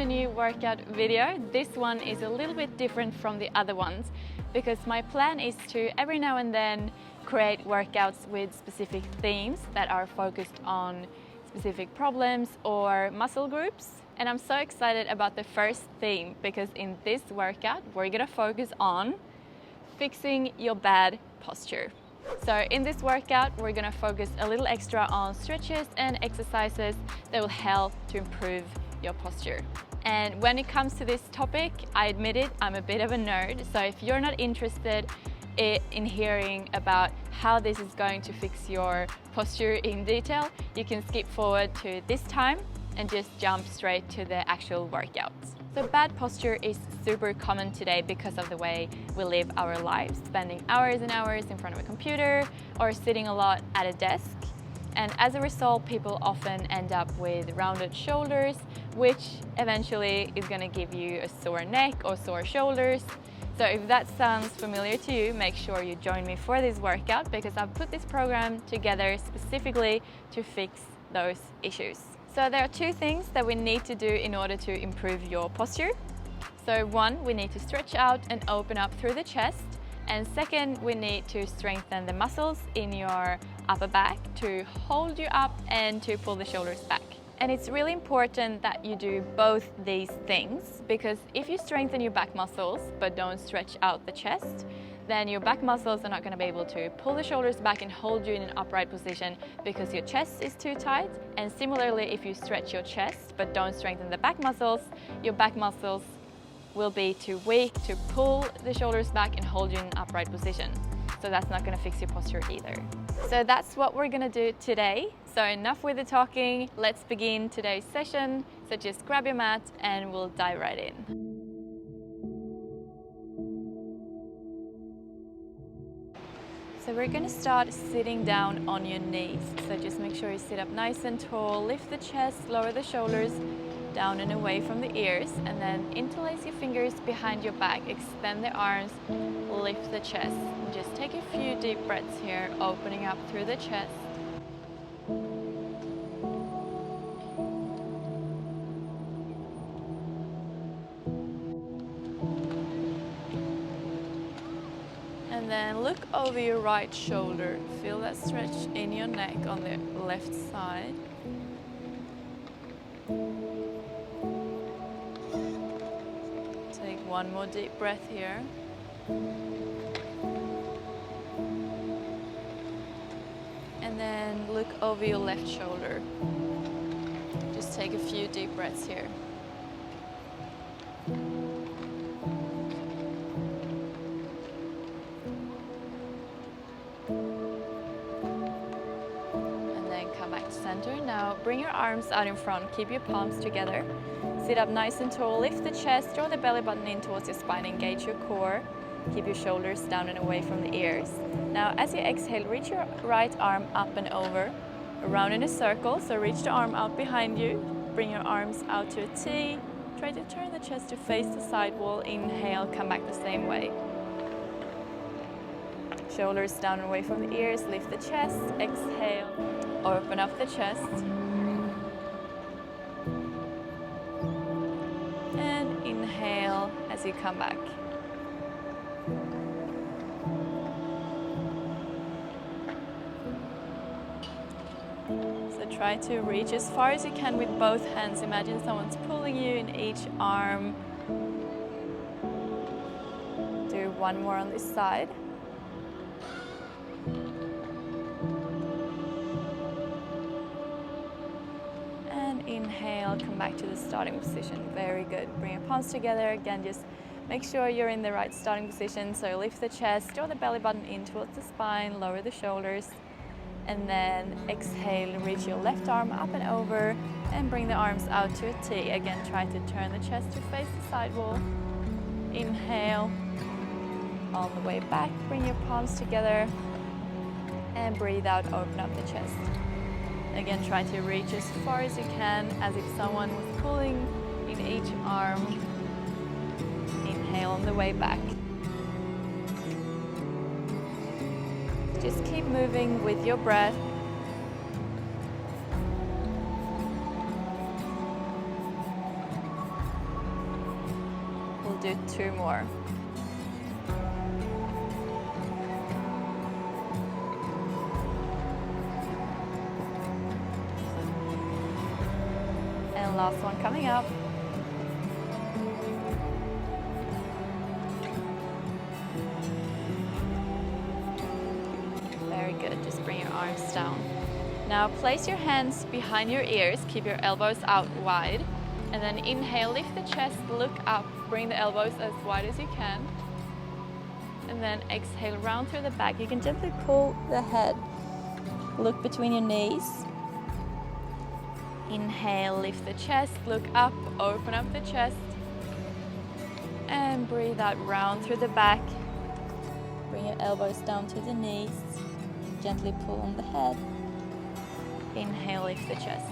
to a new workout video. This one is a little bit different from the other ones because my plan is to every now and then create workouts with specific themes that are focused on specific problems or muscle groups. And I'm so excited about the first theme because in this workout we're gonna focus on fixing your bad posture. So in this workout we're gonna focus a little extra on stretches and exercises that will help to improve your posture. And when it comes to this topic, I admit it, I'm a bit of a nerd. So if you're not interested in hearing about how this is going to fix your posture in detail, you can skip forward to this time and just jump straight to the actual workouts. So bad posture is super common today because of the way we live our lives, spending hours and hours in front of a computer or sitting a lot at a desk. And as a result, people often end up with rounded shoulders, which eventually is going to give you a sore neck or sore shoulders. So if that sounds familiar to you, make sure you join me for this workout because I've put this program together specifically to fix those issues. So there are two things that we need to do in order to improve your posture. So one, we need to stretch out and open up through the chest. And second, we need to strengthen the muscles in your upper back to hold you up and to pull the shoulders back. And it's really important that you do both these things because if you strengthen your back muscles but don't stretch out the chest, then your back muscles are not going to be able to pull the shoulders back and hold you in an upright position because your chest is too tight. And similarly, if you stretch your chest but don't strengthen the back muscles, your back muscles will be too weak to pull the shoulders back and hold you in an upright position. So that's not going to fix your posture either. So that's what we're going to do today. So enough with the talking, let's begin today's session. So just grab your mat and we'll dive right in. So we're going to start sitting down on your knees. So just make sure you sit up nice and tall, lift the chest, lower the shoulders, down and away from the ears, and then interlace your fingers behind your back, extend the arms, lift the chest. And just take a few deep breaths here, opening up through the chest. And then look over your right shoulder. Feel that stretch in your neck on the left side. Take one more deep breath here. And then look over your left shoulder. Just take a few deep breaths here. Center. Now bring your arms out in front, keep your palms together. Sit up nice and tall, lift the chest, draw the belly button in towards your spine, engage your core. Keep your shoulders down and away from the ears. Now as you exhale, reach your right arm up and over, around in a circle. So reach the arm out behind you, bring your arms out to a T. Try to turn the chest to face the side wall. Inhale, come back the same way. Shoulders down and away from the ears, lift the chest, exhale. Open up the chest and inhale as you come back. So try to reach as far as you can with both hands. Imagine someone's pulling you in each arm. Do one more on this side. Inhale, come back to the starting position. Very good. Bring your palms together. Again, just make sure you're in the right starting position. So lift the chest, draw the belly button in towards the spine, lower the shoulders, and then exhale, reach your left arm up and over, and bring the arms out to a T. Again, try to turn the chest to face the side wall. Inhale, on the way back, bring your palms together, and breathe out, open up the chest. Again, try to reach as far as you can, as if someone was pulling in each arm. Inhale on the way back. Just keep moving with your breath. do 2 more. And last one coming up. Very good, just bring your arms down. Now place your hands behind your ears, keep your elbows out wide, and then inhale, lift the chest, look up, bring the elbows as wide as you can. And then exhale, round through the back. You can gently pull the head, look between your knees. Inhale, lift the chest, look up, open up the chest. And breathe out, round through the back. Bring your elbows down to the knees. Gently pull on the head. Inhale, lift the chest.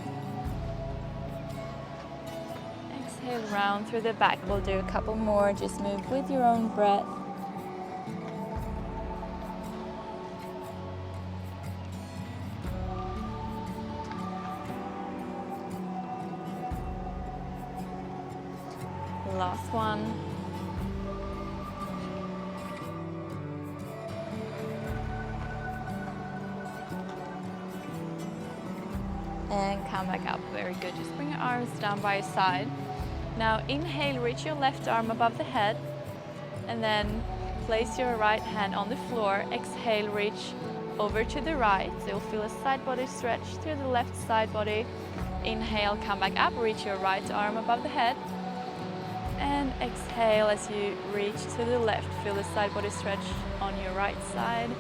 Exhale, round through the back. We'll do a couple more. Just move with your own breath. Last one. And come back up. Very good. Just bring your arms down by your side. Now inhale, reach your left arm above the head, and then place your right hand on the floor. Exhale, reach over to the right. So you'll feel a side body stretch through the left side body. Inhale, come back up, reach your right arm above the head. And exhale as you reach to the left. Feel the side body stretch on your right side.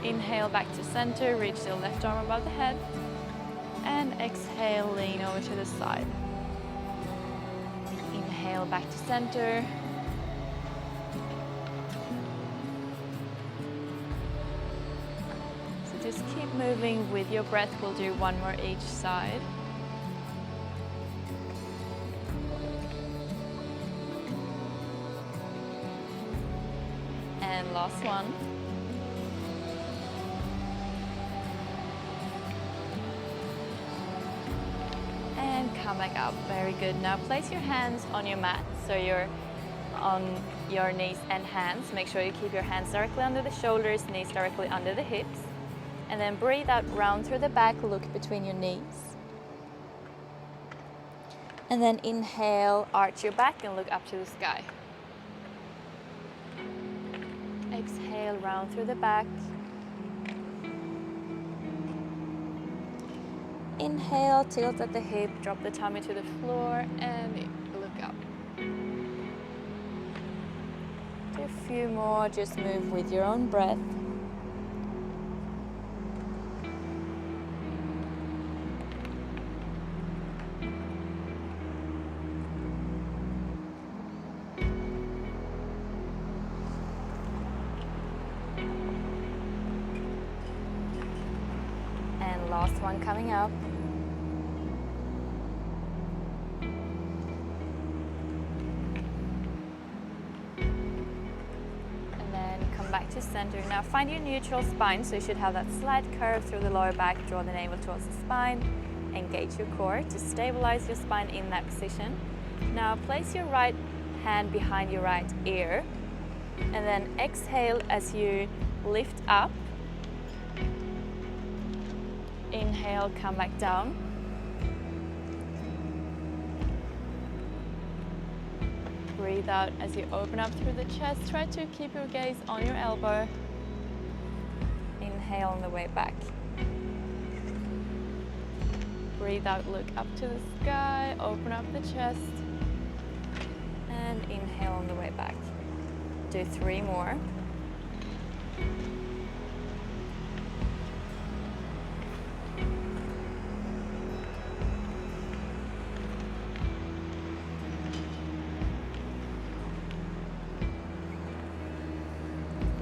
Inhale, back to center, reach the left arm above the head. And exhale, lean over to the side. Inhale, back to center. So just keep moving with your breath. We'll do 1 more each side. And last one. And come back up. Very good. Now place your hands on your mat, so you're on your knees and hands. Make sure you keep your hands directly under the shoulders, knees directly under the hips. And then breathe out, round through the back, look between your knees. And then inhale, arch your back and look up to the sky. Exhale, round through the back. Inhale, tilt at the hip, drop the tummy to the floor and look up. Do a few more, just move with your own breath. And last one coming up. Back to center. Now find your neutral spine, so you should have that slight curve through the lower back. Draw the navel towards the spine. Engage your core to stabilize your spine in that position. Now place your right hand behind your right ear, and then exhale as you lift up. Inhale, come back down. Breathe out as you open up through the chest. Try to keep your gaze on your elbow. Inhale on the way back. Breathe out, look up to the sky, open up the chest. And inhale on the way back. Do 3 more.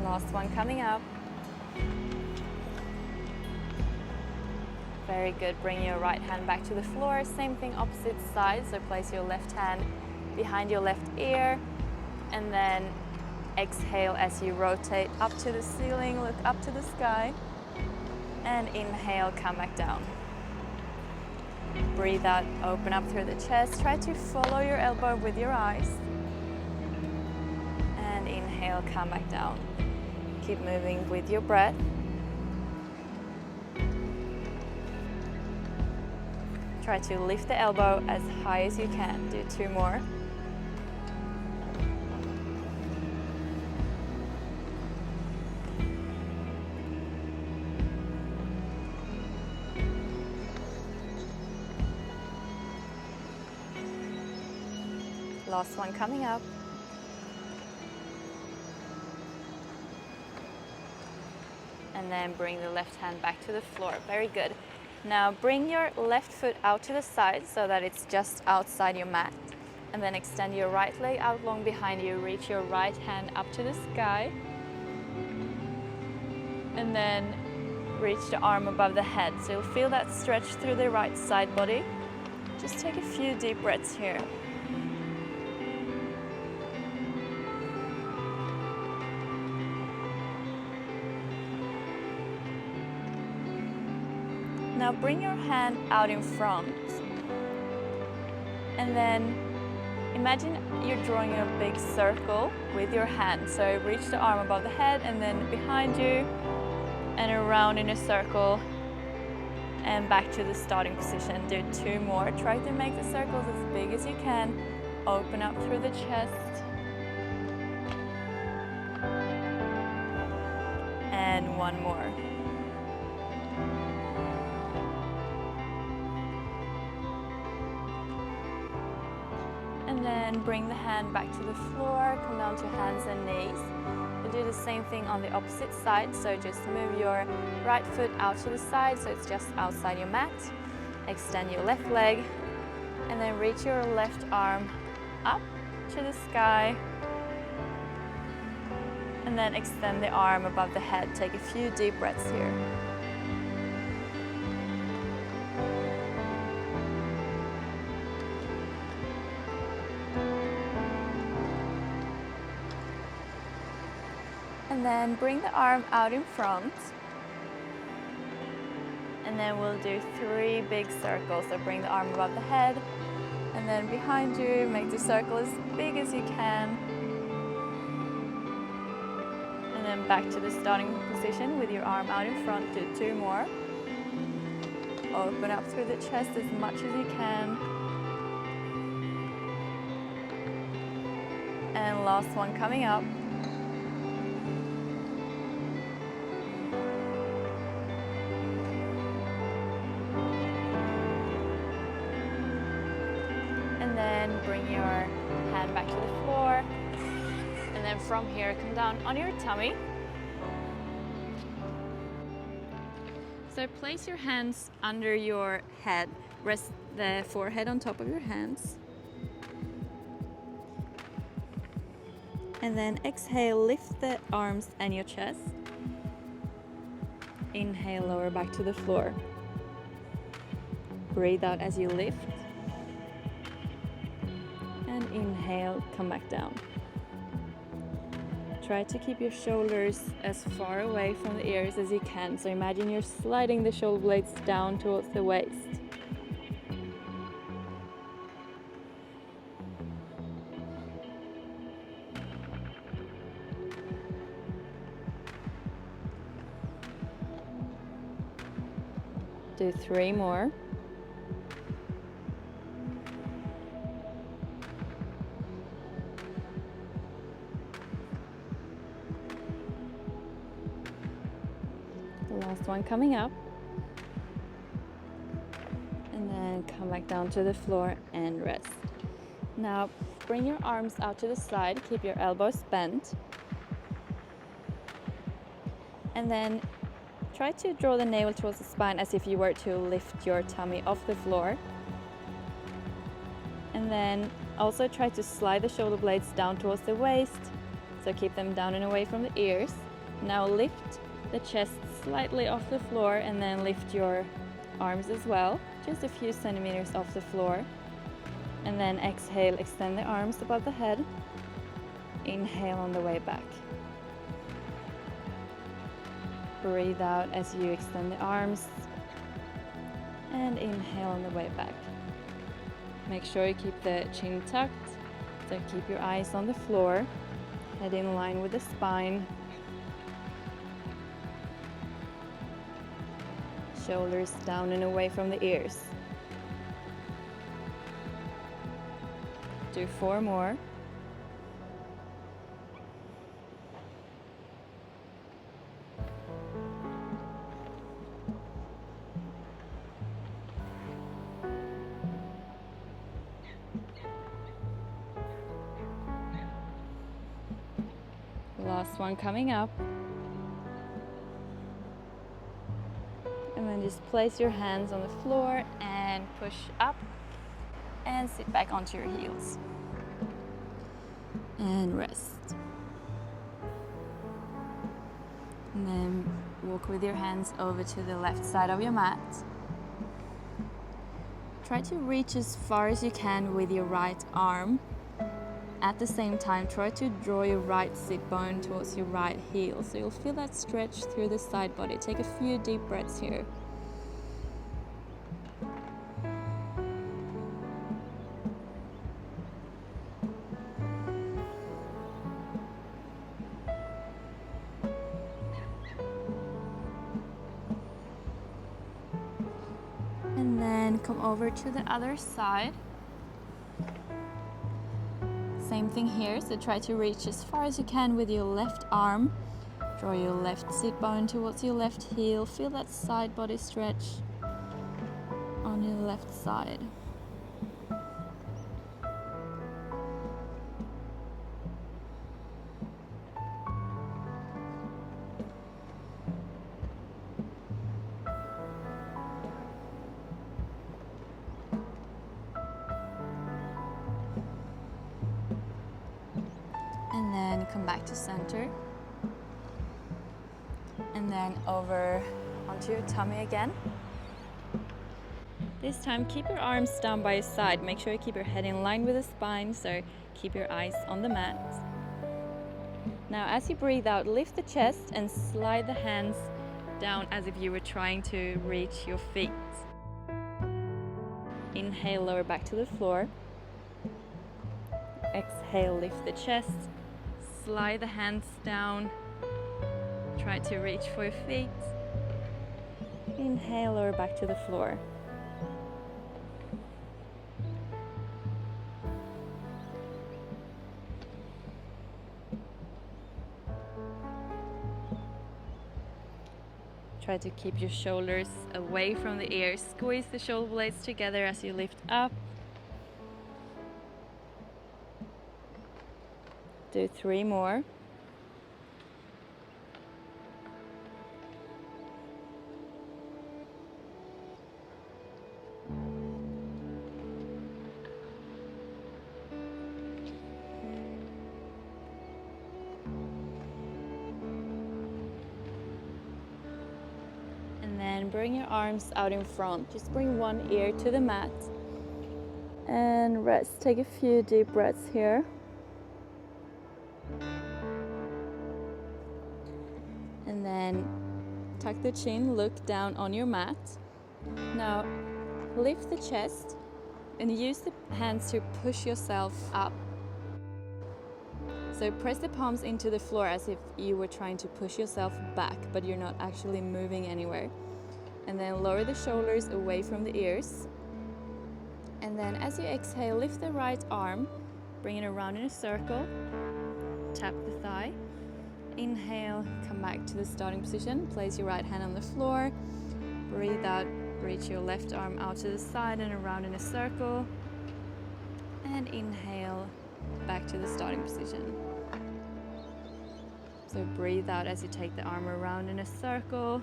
Last one coming up. Very good. Bring your right hand back to the floor. Same thing, opposite side. So place your left hand behind your left ear, and then exhale as you rotate up to the ceiling, look up to the sky, and inhale, come back down. Breathe out, open up through the chest. Try to follow your elbow with your eyes. inhale, come back down. Keep moving with your breath. Try to lift the elbow as high as you can. Do 2 more. Last one coming up. And then bring the left hand back to the floor. Very good. Now bring your left foot out to the side so that it's just outside your mat. And then extend your right leg out long behind you. Reach your right hand up to the sky. And then reach the arm above the head. So you'll feel that stretch through the right side body. Just take a few deep breaths here. Now bring your hand out in front, and then imagine you're drawing a big circle with your hand. So reach the arm above the head and then behind you and around in a circle and back to the starting position. Do 2 more. Try to make the circles as big as you can. Open up through the chest. And 1 more. And then bring the hand back to the floor, come down to hands and knees. We'll do the same thing on the opposite side, so just move your right foot out to the side so it's just outside your mat. Extend your left leg, and then reach your left arm up to the sky. And then extend the arm above the head. Take a few deep breaths here. And then bring the arm out in front. And then we'll do 3 big circles. So bring the arm above the head. And then behind you, make the circle as big as you can. And then back to the starting position with your arm out in front. Do 2 more. Open up through the chest as much as you can. And last one coming up. And then bring your hand back to the floor. And then from here, come down on your tummy. So place your hands under your head. Rest the forehead on top of your hands. And then exhale, lift the arms and your chest. Inhale, lower back to the floor. Breathe out as you lift. And inhale, come back down. Try to keep your shoulders as far away from the ears as you can. So imagine you're sliding the shoulder blades down towards the waist. Do 3 more. The last one coming up. And then come back down to the floor and rest. Now bring your arms out to the side, keep your elbows bent. And then try to draw the navel towards the spine as if you were to lift your tummy off the floor. And then also try to slide the shoulder blades down towards the waist. So keep them down and away from the ears. Now lift the chest slightly off the floor and then lift your arms as well. Just a few centimeters off the floor. And then exhale, extend the arms above the head. Inhale on the way back. Breathe out as you extend the arms. And inhale on the way back. Make sure you keep the chin tucked. So keep your eyes on the floor. Head in line with the spine. Shoulders down and away from the ears. Do 4 more. Last one coming up. And then just place your hands on the floor and push up and sit back onto your heels. And rest. And then walk with your hands over to the left side of your mat. Try to reach as far as you can with your right arm. At the same time, try to draw your right sit bone towards your right heel, so you'll feel that stretch through the side body. Take a few deep breaths here. And then come over to the other side. Same thing here, so try to reach as far as you can with your left arm. Draw your left sit bone towards your left heel. Feel that side body stretch on your left side. And then come back to center. And then over onto your tummy again. This time keep your arms down by your side. Make sure you keep your head in line with the spine, so keep your eyes on the mat. Now as you breathe out, lift the chest and slide the hands down as if you were trying to reach your feet. Inhale, lower back to the floor. Exhale, lift the chest. Slide the hands down. Try to reach for your feet. Inhale, lower back to the floor. Try to keep your shoulders away from the ears. Squeeze the shoulder blades together as you lift up. Do 3 more. And then bring your arms out in front. Just bring one ear to the mat. And rest. Take a few deep breaths here. And then tuck the chin, look down on your mat. Now lift the chest and use the hands to push yourself up. So press the palms into the floor as if you were trying to push yourself back, but you're not actually moving anywhere. And then lower the shoulders away from the ears. And then as you exhale, lift the right arm, bring it around in a circle, tap the thigh. Inhale, come back to the starting position. Place your right hand on the floor. Breathe out, reach your left arm out to the side and around in a circle. And inhale, back to the starting position. So breathe out as you take the arm around in a circle.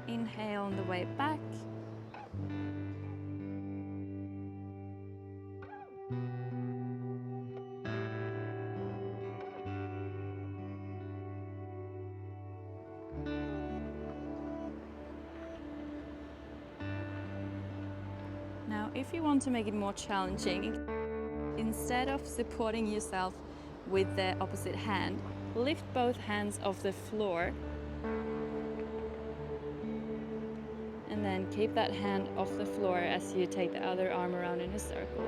Inhale on the way back. Now, if you want to make it more challenging, instead of supporting yourself with the opposite hand, lift both hands off the floor and then keep that hand off the floor as you take the other arm around in a circle.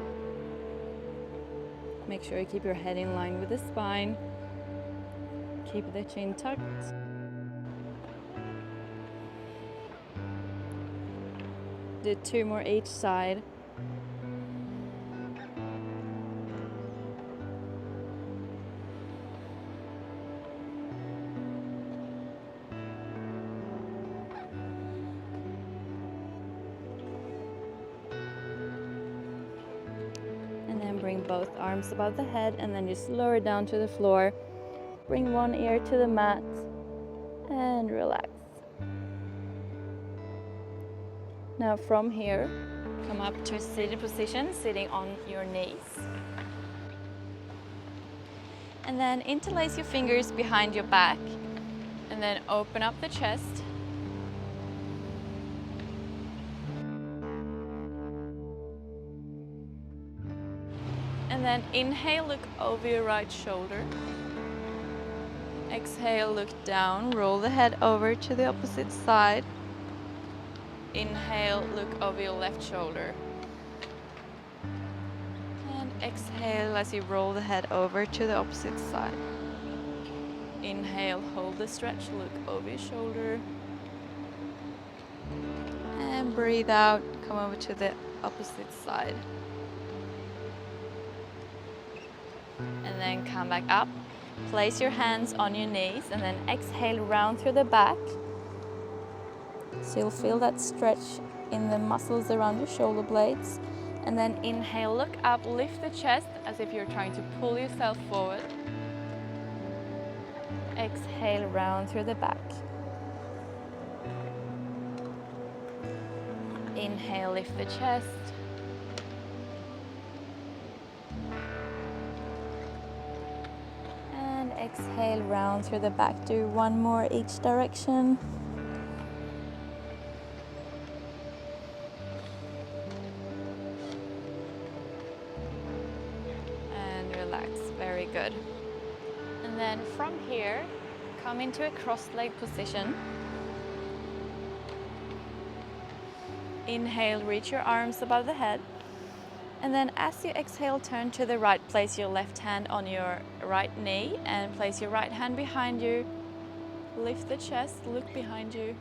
Make sure you keep your head in line with the spine. Keep the chin tucked. Do 2 more each side. And then bring both arms above the head and then just lower down to the floor. Bring one ear to the mat and relax. Now from here, come up to a seated position, sitting on your knees. And then interlace your fingers behind your back and then open up the chest. And then inhale, look over your right shoulder. Exhale, look down, roll the head over to the opposite side. Inhale, look over your left shoulder. And exhale as you roll the head over to the opposite side. Inhale, hold the stretch, look over your shoulder. And breathe out, come over to the opposite side. And then come back up. Place your hands on your knees and then exhale, round through the back. So you'll feel that stretch in the muscles around your shoulder blades. And then inhale, look up, lift the chest as if you're trying to pull yourself forward. Exhale, round through the back. Inhale, lift the chest. And exhale, round through the back. Do 1 more each direction. And relax, very good. And then from here, come into a cross-leg position. Inhale, reach your arms above the head. And then as you exhale, turn to the right. Place your left hand on your right knee and place your right hand behind you. Lift the chest, look behind you.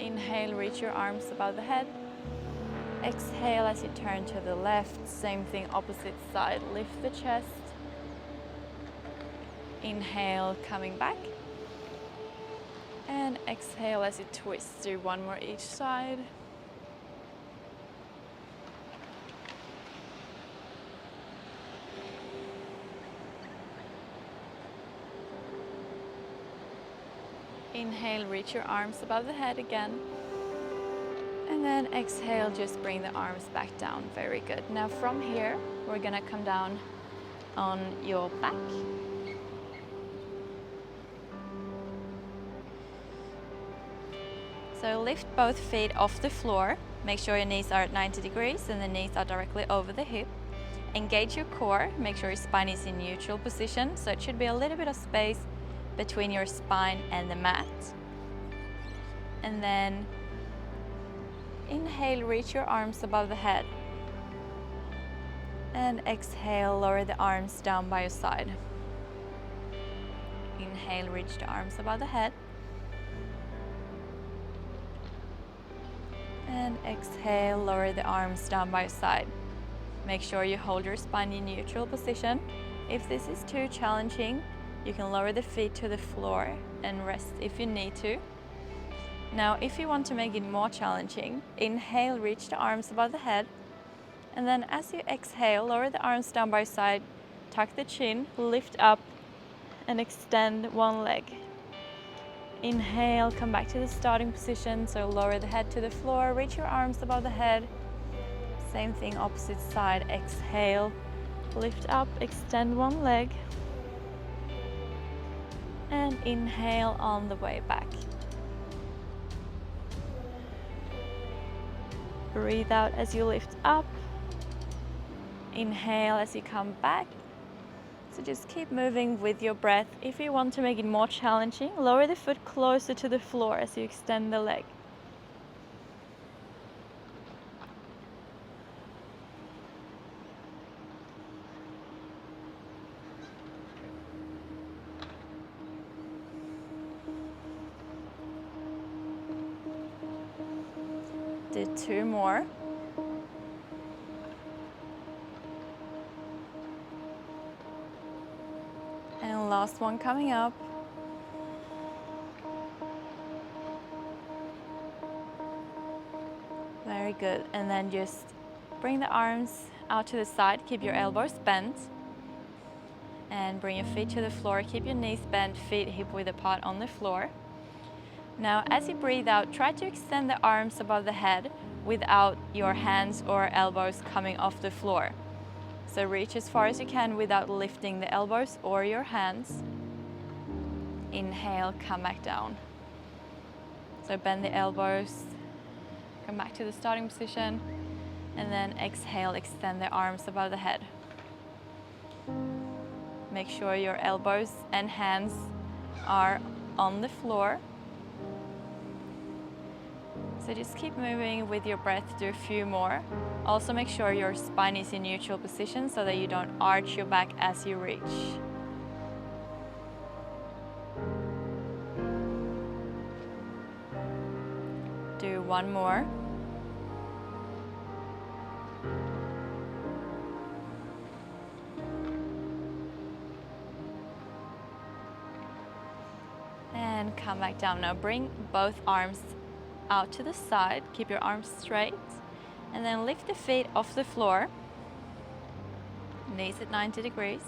Inhale, reach your arms above the head. Exhale as you turn to the left. Same thing, opposite side. Lift the chest. Inhale, coming back. And exhale as you twist. Do 1 more each side. Inhale, reach your arms above the head again. And then exhale, just bring the arms back down. Very good. Now from here, we're gonna come down on your back. So lift both feet off the floor. Make sure your knees are at 90 degrees and the knees are directly over the hip. Engage your core. Make sure your spine is in neutral position. So it should be a little bit of space between your spine and the mat. And then inhale, reach your arms above the head. And exhale, lower the arms down by your side. Inhale, reach the arms above the head. And exhale, lower the arms down by your side. Make sure you hold your spine in neutral position. If this is too challenging, you can lower the feet to the floor and rest if you need to. Now, if you want to make it more challenging, inhale, reach the arms above the head. And then as you exhale, lower the arms down by your side, tuck the chin, lift up and extend one leg. Inhale, come back to the starting position. So lower the head to the floor, reach your arms above the head. Same thing, opposite side. Exhale, lift up, extend one leg. And inhale on the way back. Breathe out as you lift up. Inhale as you come back. So just keep moving with your breath. If you want to make it more challenging, lower the foot closer to the floor as you extend the leg. Do 2 more. And last one coming up. Very good. And then just bring the arms out to the side. Keep your elbows bent. And bring your feet to the floor. Keep your knees bent, feet hip width apart on the floor. Now, as you breathe out, try to extend the arms above the head without your hands or elbows coming off the floor. So reach as far as you can without lifting the elbows or your hands. Inhale, come back down. So bend the elbows, come back to the starting position, and then exhale, extend the arms above the head. Make sure your elbows and hands are on the floor. So just keep moving with your breath, do a few more. Also make sure your spine is in neutral position so that you don't arch your back as you reach. Do 1 more. And come back down. Now bring both arms out to the side, keep your arms straight, and then lift the feet off the floor, knees at 90 degrees,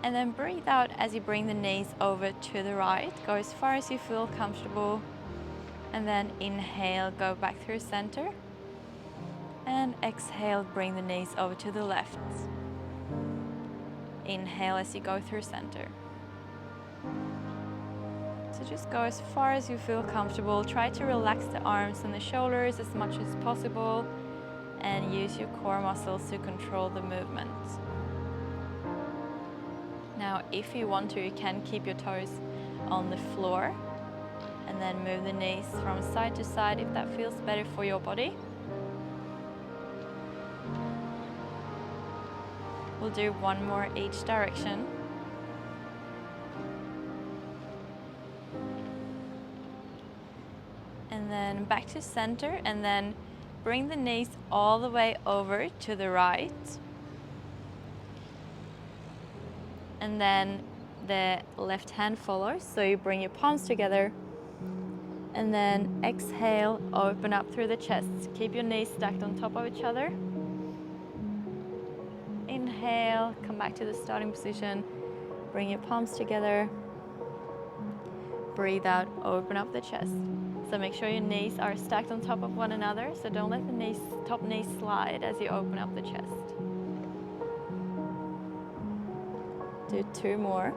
and then breathe out as you bring the knees over to the right. Go as far as you feel comfortable, and then inhale, go back through center, and exhale, bring the knees over to the left. Inhale as you go through center. So just go as far as you feel comfortable. Try to relax the arms and the shoulders as much as possible and use your core muscles to control the movement. Now, if you want to, you can keep your toes on the floor and then move the knees from side to side if that feels better for your body. We'll do 1 more each direction. And then back to center, and then bring the knees all the way over to the right. And then the left hand follows, so you bring your palms together. And then exhale, open up through the chest. Keep your knees stacked on top of each other. Inhale, come back to the starting position. Bring your palms together. Breathe out, open up the chest. So make sure your knees are stacked on top of one another, so don't let the top knees slide as you open up the chest. Do 2 more.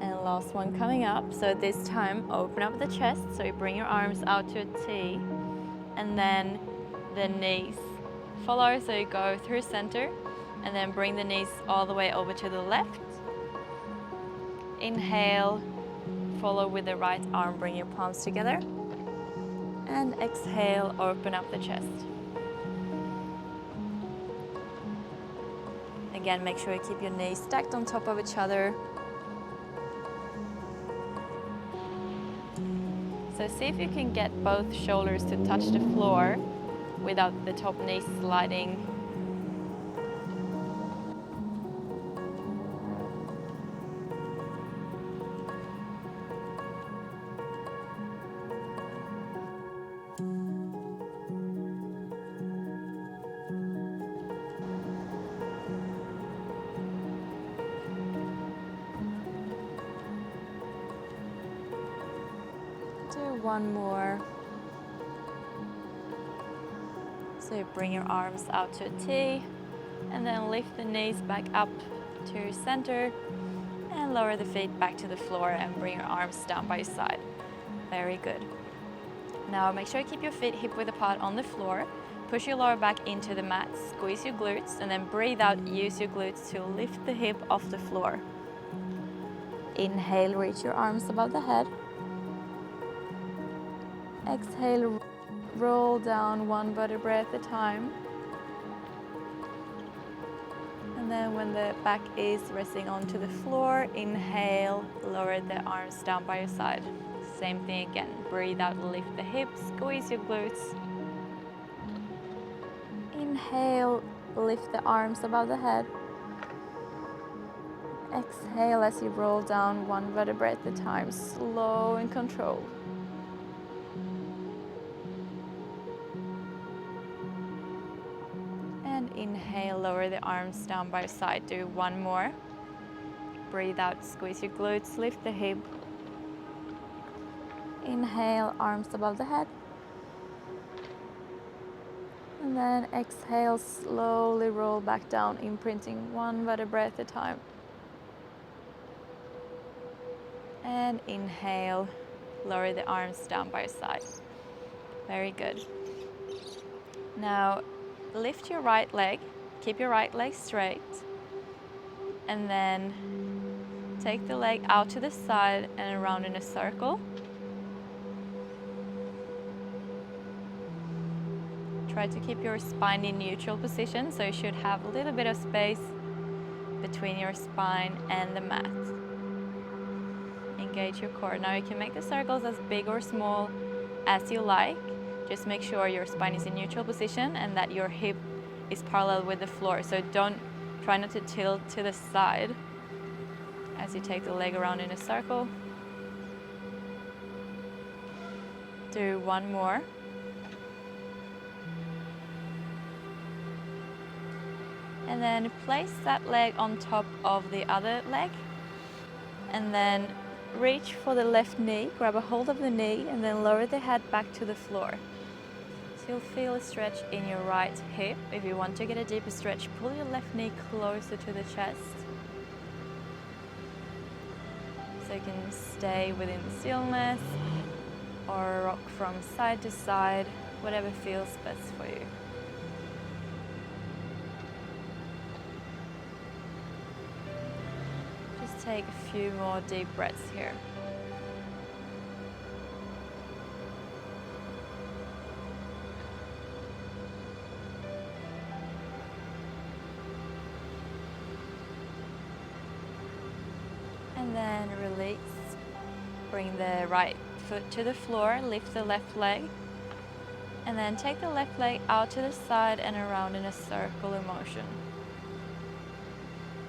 And last one coming up. So this time, open up the chest, so you bring your arms out to a T, and then the knees follow, so you go through center, and then bring the knees all the way over to the left. Inhale, follow with the right arm, bring your palms together. And exhale, open up the chest. Again, make sure you keep your knees stacked on top of each other. So see if you can get both shoulders to touch the floor without the top knees sliding. Do 1 more. So you bring your arms out to a T, and then lift the knees back up to center, and lower the feet back to the floor and bring your arms down by your side. Very good. Now make sure you keep your feet hip width apart on the floor. Push your lower back into the mat, squeeze your glutes, and then breathe out, use your glutes to lift the hip off the floor. Inhale, reach your arms above the head. Exhale, roll down 1 vertebrae at a time. And And then when the back is resting onto the floor, inhale, lower the arms down by your side. Same thing again, breathe out, lift the hips, squeeze your glutes. Inhale, lift the arms above the head. Exhale as you roll down one vertebrae at a time, slow and controlled. And inhale, lower the arms down by your side. Do one more. Breathe out, squeeze your glutes, lift the hip. Inhale, arms above the head. And then exhale, slowly roll back down, imprinting one vertebrae at a time. And inhale, lower the arms down by your side. Very good. Now, lift your right leg, keep your right leg straight, and then take the leg out to the side and around in a circle. Try to keep your spine in neutral position, so you should have a little bit of space between your spine and the mat. Engage your core. Now you can make the circles as big or small as you like. Just make sure your spine is in neutral position and that your hip is parallel with the floor. So try not to tilt to the side as you take the leg around in a circle. Do one more. And then place that leg on top of the other leg. And then reach for the left knee, grab a hold of the knee, and then lower the head back to the floor. So you'll feel a stretch in your right hip. If you want to get a deeper stretch, pull your left knee closer to the chest. So you can stay within the stillness or rock from side to side, whatever feels best for you. Just take a few more deep breaths here. And then release. Bring the right foot to the floor, lift the left leg, and then take the left leg out to the side and around in a circular motion.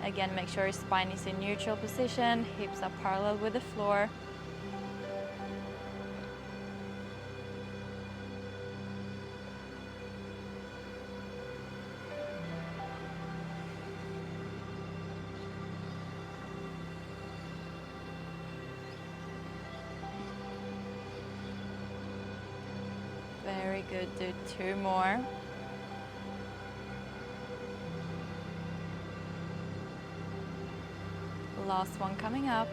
Again, make sure your spine is in neutral position, hips are parallel with the floor. Very good, do two more. Last one coming up.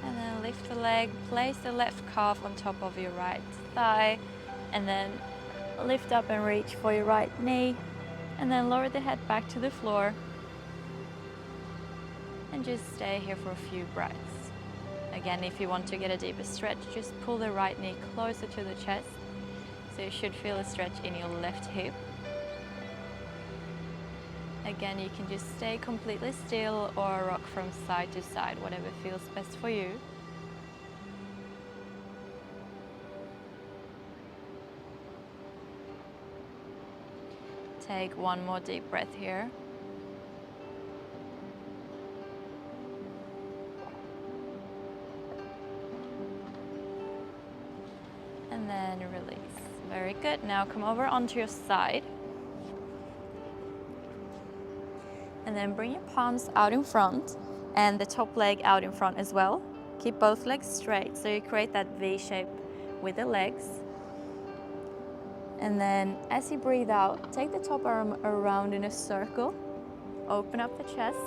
And then lift the leg, place the left calf on top of your right thigh, and then lift up and reach for your right knee, and then lower the head back to the floor. And just stay here for a few breaths. Again, if you want to get a deeper stretch, just pull the right knee closer to the chest. So you should feel a stretch in your left hip. Again, you can just stay completely still or rock from side to side, whatever feels best for you. Take one more deep breath here. And then release. Very good. Now come over onto your side. And then bring your palms out in front and the top leg out in front as well. Keep both legs straight so you create that V shape with the legs. And then as you breathe out, take the top arm around in a circle. Open up the chest.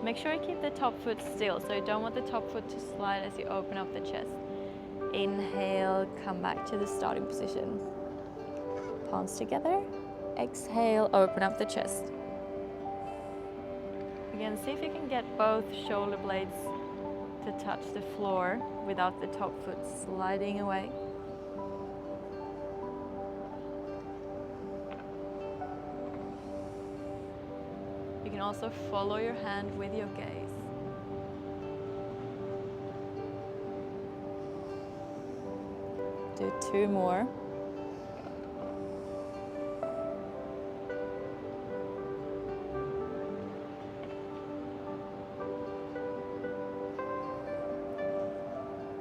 Make sure you keep the top foot still, so you don't want the top foot to slide as you open up the chest. Inhale, come back to the starting position. Palms together. Exhale, open up the chest. Again, see if you can get both shoulder blades to touch the floor without the top foot sliding away. also follow your hand with your gaze. Do 2 more.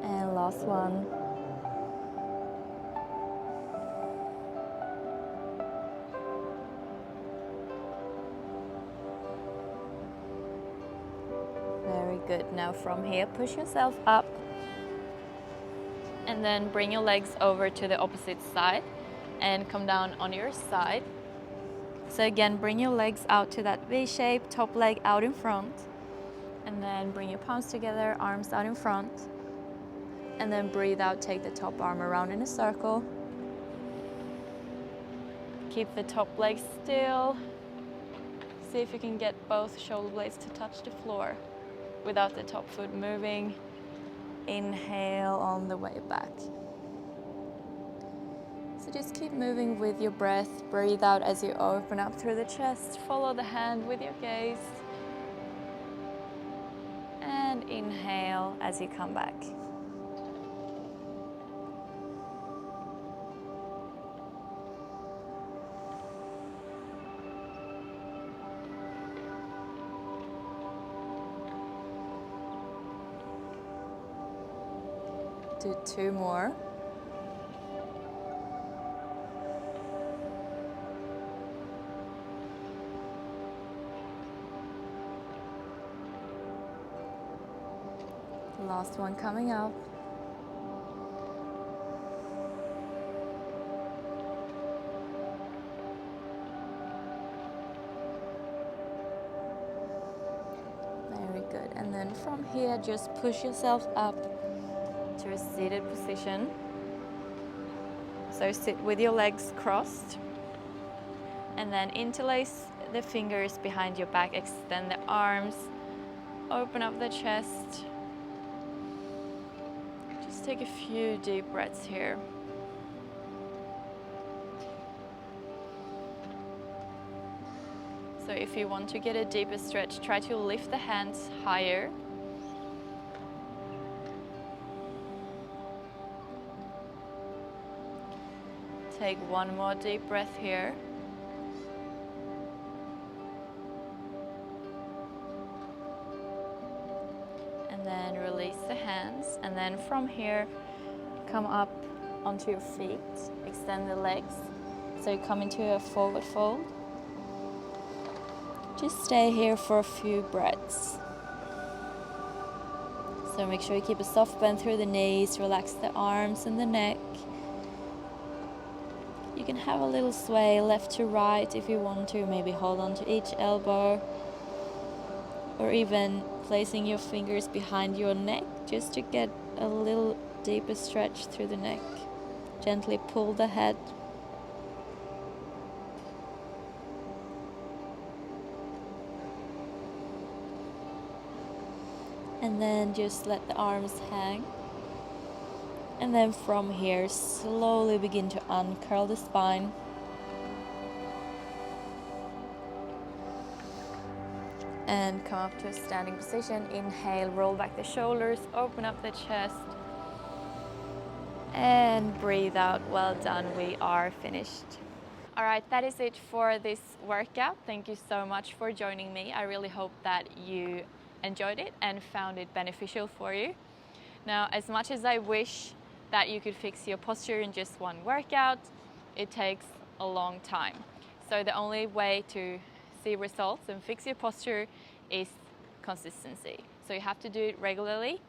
And last one. Very good. Now from here, push yourself up. And then bring your legs over to the opposite side and come down on your side. So again, bring your legs out to that V shape, top leg out in front. And then bring your palms together, arms out in front. And then breathe out, take the top arm around in a circle. Keep the top leg still. See if you can get both shoulder blades to touch the floor without the top foot moving. Inhale on the way back. So just keep moving with your breath. Breathe out as you open up through the chest. Follow the hand with your gaze. And inhale as you come back. Do 2 more. Last one coming up. Very good. And then from here, just push yourself up to a seated position. So sit with your legs crossed and then interlace the fingers behind your back, extend the arms, open up the chest. Just take a few deep breaths here. So if you want to get a deeper stretch, try to lift the hands higher. Take 1 more deep breath here. And then release the hands. And then from here, come up onto your feet. Extend the legs. So you come into a forward fold. Just stay here for a few breaths. So make sure you keep a soft bend through the knees. Relax the arms and the neck. You can have a little sway left to right if you want to, maybe hold on to each elbow, or even placing your fingers behind your neck just to get a little deeper stretch through the neck. Gently pull the head. And then just let the arms hang. And then from here, slowly begin to uncurl the spine. And come up to a standing position. Inhale, roll back the shoulders, open up the chest. And breathe out. Well done, we are finished. All right, that is it for this workout. Thank you so much for joining me. I really hope that you enjoyed it and found it beneficial for you. Now, as much as I wish that you could fix your posture in just one workout, it takes a long time. So the only way to see results and fix your posture is consistency. So you have to do it regularly.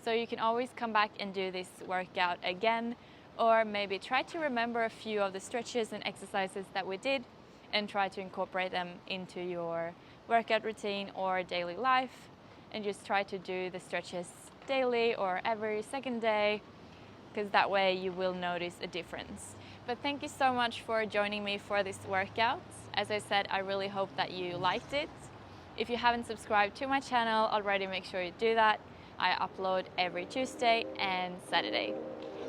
So you can always come back and do this workout again, or maybe try to remember a few of the stretches and exercises that we did and try to incorporate them into your workout routine or daily life, and just try to do the stretches daily or every second day, because that way you will notice a difference. But thank you so much for joining me for this workout. As I said, I really hope that you liked it. If you haven't subscribed to my channel already, make sure you do that. I upload every Tuesday and Saturday.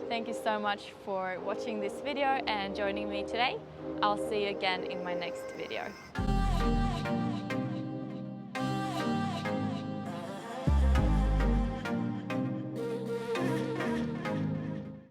Thank you so much for watching this video and joining me today. I'll see you again in my next video.